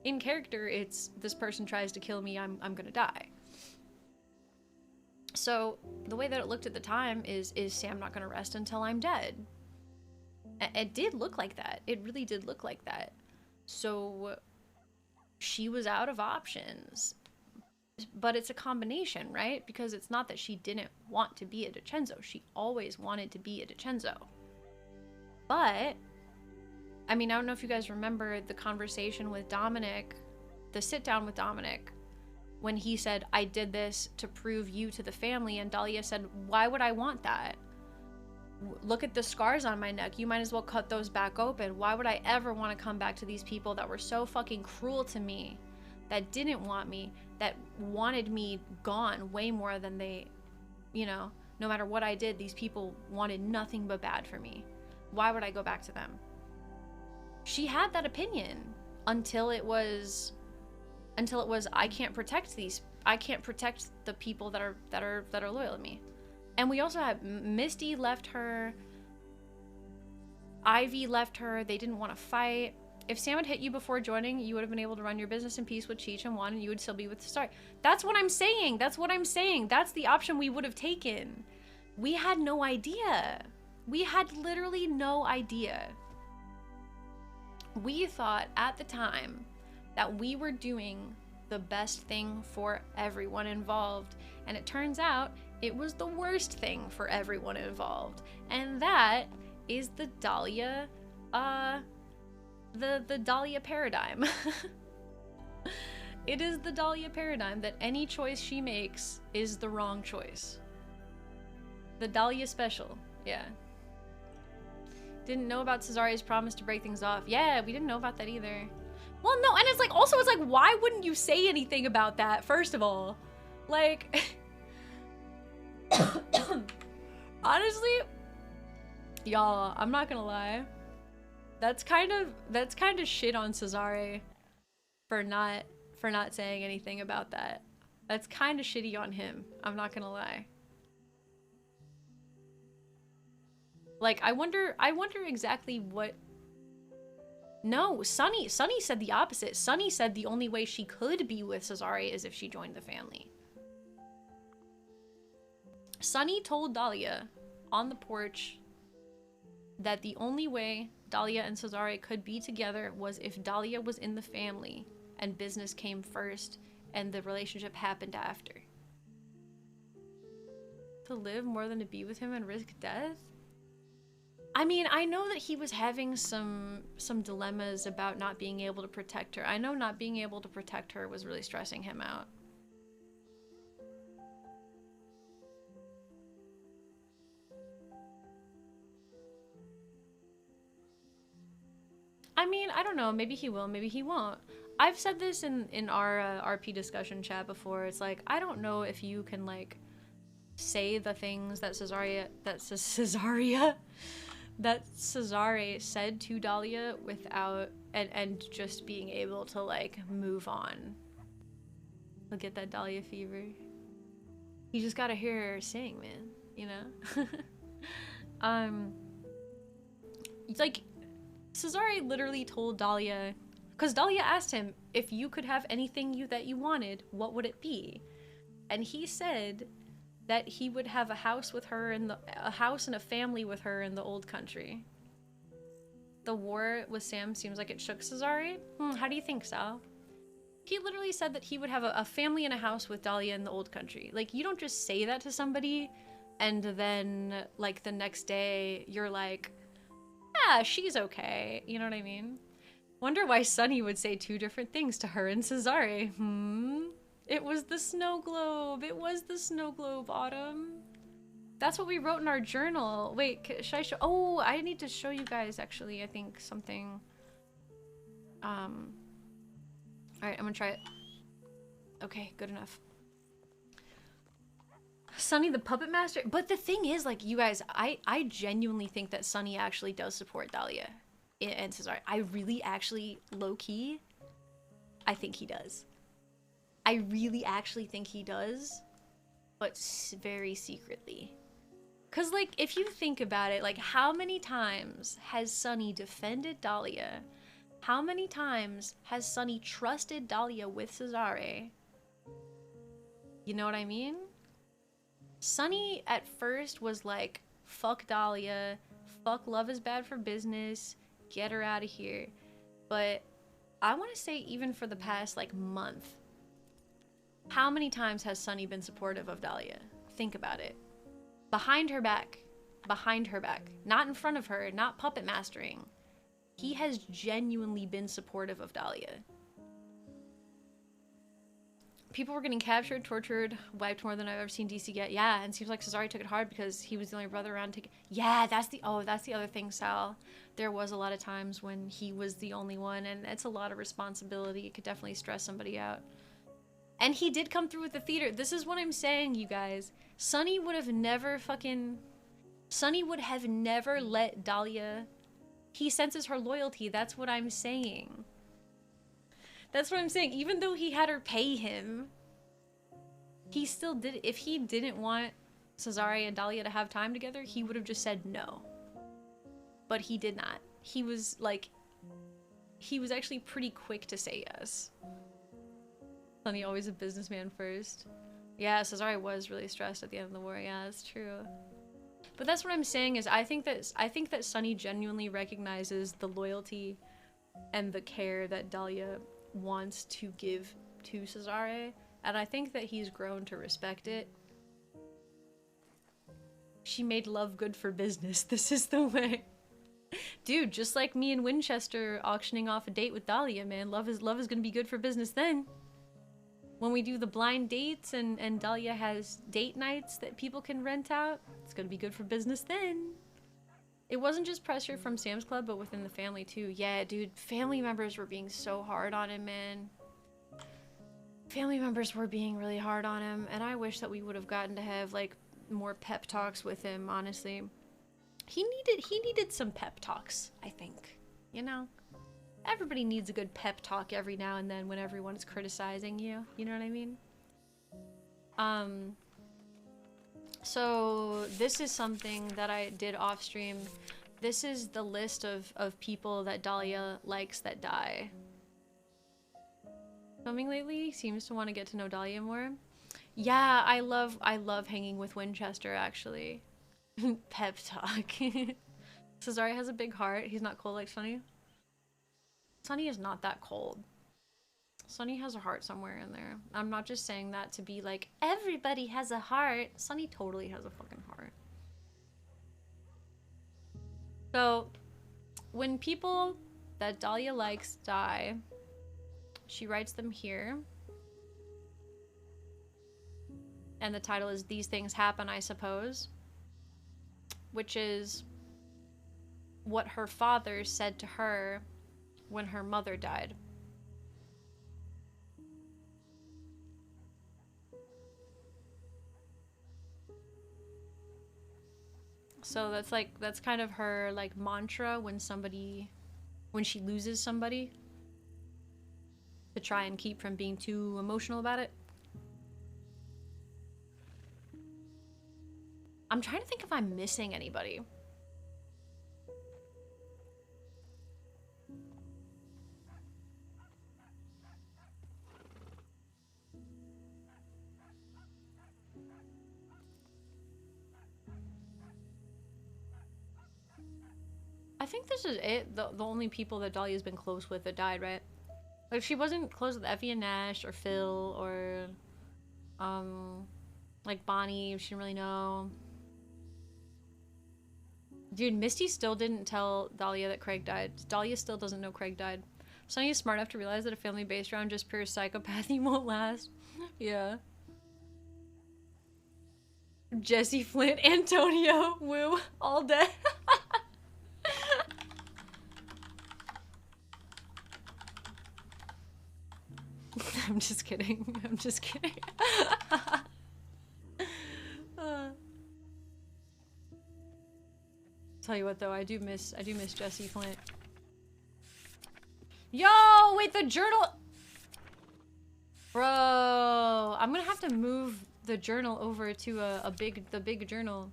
Speaker 2: in character, it's this person tries to kill me, I'm gonna die. So the way that it looked at the time is Sam not gonna rest until I'm dead? It did look like that. It really did look like that. So she was out of options. But it's a combination, right? Because it's not that she didn't want to be a DiCenzo. She always wanted to be a DiCenzo. But, I mean, I don't know if you guys remember the conversation with Dominic, the sit down with Dominic, when he said, I did this to prove you to the family, and Dahlia said, why would I want that? Look at the scars on my neck. You might as well cut those back open. Why would I ever want to come back to these people that were so fucking cruel to me, that didn't want me, that wanted me gone way more than they, you know, no matter what I did, these people wanted nothing but bad for me. Why would I go back to them? She had that opinion until it was I can't protect the people that are loyal to me. And we also have Misty left her, Ivy left her, they didn't want to fight. If Sam had hit you before joining, you would have been able to run your business in peace with Cheech and Juan, and you would still be with Cesare. That's what I'm saying. That's what I'm saying. That's the option we would have taken. We had no idea. We had literally no idea. We thought at the time that we were doing the best thing for everyone involved, and it turns out it was the worst thing for everyone involved. And that is the Dahlia, the Dahlia paradigm. It is the Dahlia paradigm that any choice she makes is the wrong choice. The Dahlia special, yeah. Didn't know about Cesare's promise to break things off. Yeah, we didn't know about that either. Well, no, and it's like, also, it's like, why wouldn't you say anything about that, first of all? Like, honestly, y'all, I'm not gonna lie. That's kind of shit on Cesare for not saying anything about that. That's kind of shitty on him. I'm not gonna lie. Like, I wonder exactly what. No, Sunny said the opposite. Sunny said the only way she could be with Cesare is if she joined the family. Sunny told Dahlia on the porch that the only way Dahlia and Cesare could be together was if Dahlia was in the family and business came first and the relationship happened after. To live more than to be with him and risk death? I mean, I know that he was having some dilemmas about not being able to protect her. I know not being able to protect her was really stressing him out. I mean, I don't know. Maybe he will, maybe he won't. I've said this in our RP discussion chat before. It's like, I don't know if you can, like, say the things that that Cesare said to Dahlia without and just being able to like move on. He'll get that Dahlia fever. You just gotta hear her sing, man, you know? It's like Cesare literally told Dahlia, because Dahlia asked him, if you could have anything that you wanted, what would it be? And he said that he would have a house with her a house and a family with her in the old country. The war with Sam seems like it shook Cesare. How do you think, Sal? He literally said that he would have a family and a house with Dahlia in the old country. Like, you don't just say that to somebody and then, like, the next day you're like, ah, she's okay. You know what I mean? Wonder why Sunny would say two different things to her and Cesare. It was the snow globe. It was the snow globe, Autumn. That's what we wrote in our journal. Wait, should I show? Oh, I need to show you guys, actually, I think something. Alright, I'm gonna try it. Okay, good enough. Sunny the puppet master. But the thing is, like, you guys, I genuinely think that Sunny actually does support Dahlia and Cesare. I really actually, low-key, I think he does. I really actually think he does, but very secretly. Because, like, if you think about it, like, how many times has Sunny defended Dahlia? How many times has Sunny trusted Dahlia with Cesare? You know what I mean? Sunny at first was like, fuck Dahlia, fuck love is bad for business, get her out of here. But I want to say even for the past, like, month, how many times has Sunny been supportive of Dahlia? Think about it. Behind her back. Behind her back. Not in front of her, not puppet mastering. He has genuinely been supportive of Dahlia. People were getting captured, tortured, wiped more than I've ever seen DC get. Yeah, and it seems like Cesare took it hard because he was the only brother around to take it. Yeah, that's the other thing, Sal. There was a lot of times when he was the only one, and it's a lot of responsibility. It could definitely stress somebody out. And he did come through with the theater. This is what I'm saying, you guys. Sunny would have never let Dahlia... He senses her loyalty. That's what I'm saying. That's what I'm saying. Even though he had her pay him, he still did... If he didn't want Cesare and Dahlia to have time together, he would have just said no. But he did not. He was, like... He was actually pretty quick to say yes. Sunny always a businessman first. Yeah, Cesare was really stressed at the end of the war. Yeah, that's true. But that's what I'm saying is I think that Sunny genuinely recognizes the loyalty and the care that Dahlia wants to give to Cesare, and I think that he's grown to respect it. She made love good for business. This is the way. Dude, just like me and Winchester auctioning off a date with Dahlia, man. Love is gonna be good for business then. When we do the blind dates and Dahlia has date nights that people can rent out, it's gonna be good for business then. It wasn't just pressure from Sam's Club, but within the family too. Yeah, dude, family members were being so hard on him, man. Family members were being really hard on him, and I wish that we would have gotten to have, like, more pep talks with him, honestly. He needed some pep talks, I think. You know? Everybody needs a good pep talk every now and then when everyone is criticizing you. You know what I mean? So this is something that I did off stream. This is the list of people that Dahlia likes that die. Filming lately seems to want to get to know Dahlia more. Yeah, I love hanging with Winchester, actually. Pep talk. Cesare has a big heart. He's not cold like Sunny. Sunny is not that cold. Sunny has a heart somewhere in there. I'm not just saying that to be like, everybody has a heart. Sunny totally has a fucking heart. So, when people that Dahlia likes die, she writes them here. And the title is These Things Happen, I Suppose. Which is what her father said to her when her mother died. So that's kind of her like mantra when she loses somebody, to try and keep from being too emotional about it. I'm trying to think if I'm missing anybody. I think this is it. The only people that Dahlia's been close with that died, right? Like, she wasn't close with Effie and Nash or Phil or, like Bonnie. She didn't really know. Dude, Misty still didn't tell Dahlia that Craig died. Dahlia still doesn't know Craig died. Sonya's smart enough to realize that a family based around just pure psychopathy won't last. Yeah. Jesse Flint, Antonio, Woo, all dead. I'm just kidding. I'm just kidding. Tell you what though, I do miss Jesse Flint. Yo, wait, the journal. Bro, I'm gonna have to move the journal over to the big journal.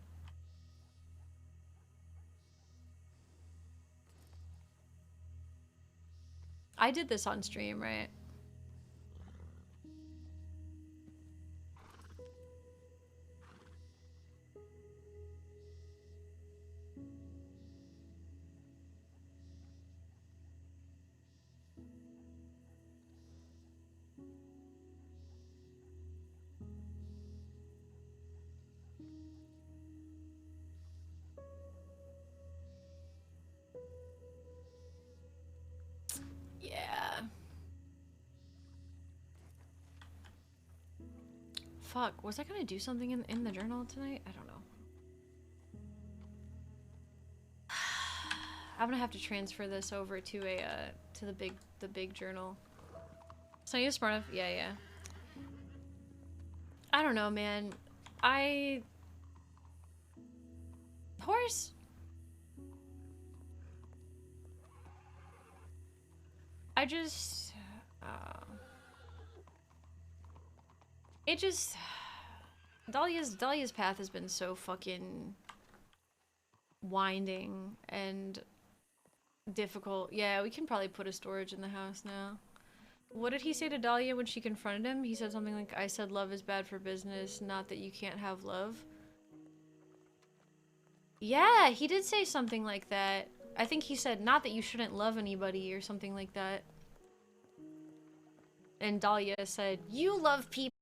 Speaker 2: I did this on stream, right? Yeah. Fuck, was I gonna do something in the journal tonight? I don't know. I'm gonna have to transfer this over to to the big journal. So you're smart enough? Yeah. I don't know, man. Horse. I just Dahlia's path has been so fucking winding and difficult. Yeah, we can probably put a storage in the house now. What did he say to Dahlia when she confronted him? He said something like, I said love is bad for business, not that you can't have love. Yeah, he did say something like that. I think he said, not that you shouldn't love anybody or something like that. And Dahlia said, you love people.